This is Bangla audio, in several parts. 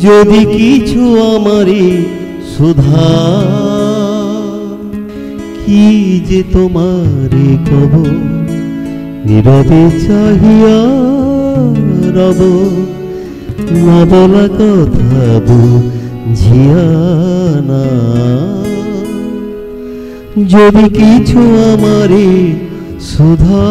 যদি কিছু আমারে সুধা কি যে তোমারে কব নীরবে চাহিয়া রব না বলা কথা বুঝিয়া না যদি কিছু আমারে সুধা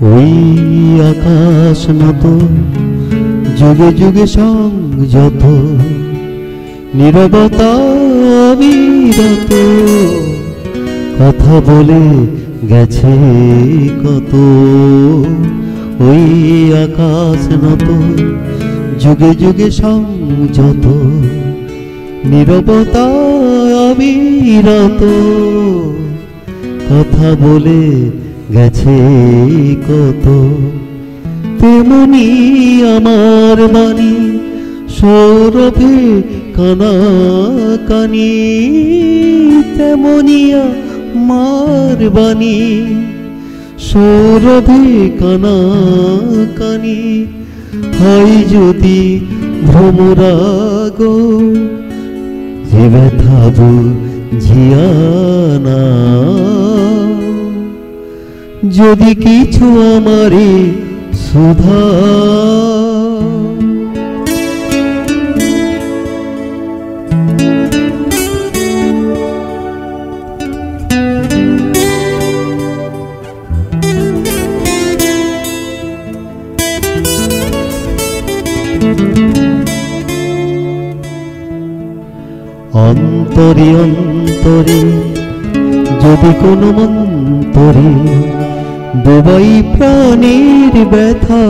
ওই আকাশ মতো যুগে যুগে সংযত নীরবতা অবিরত কথা বলে গেছে কত ওই আকাশ মতো যুগে যুগে সংযত নীরবতা অবিরত কথা বলে গেছে কত তেমনি আমার বাণী সৌরভে কানা কানি তেমনি আমার বাণী সৌরভে কানা কানি হয় যদি ভ্রমরাগ যে ব্যথা বুঝিয়া না যদি কিছু আমারে সুধা অন্তরে অন্তরে যদি কোনো মন্তরে ডোবাই প্রাণের ব্যথা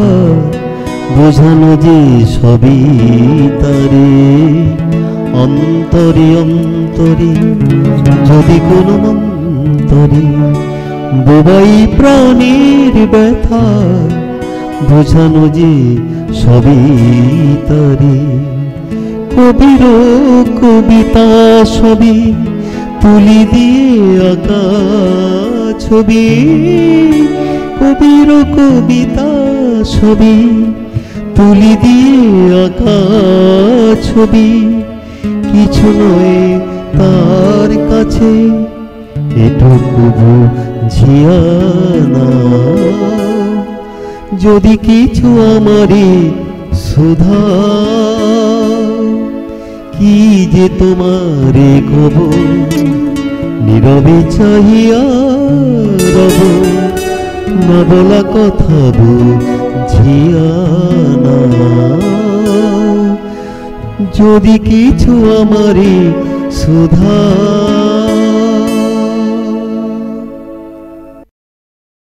বোঝানো যে সবই তারে অন্তরে অন্তরে যদি কোনো মন্তরে ডোবাই প্রাণের ব্যথা বোঝানো যে সবই তারে কবির কবিতা সবই তুলি দিয়ে আঁকা ছবি কবির কবিতা ছবি তুলি দিয়ে আঁকা ছবি কিছু নয় তার কাছে এটুকু বুঝিয়া না যদি কিছু আমারে সুধা কি যে তোমারে কব নীরবে চাহিয়া রব না বলা কথা বুঝিয়া না যদি কিছু আমারে সুধা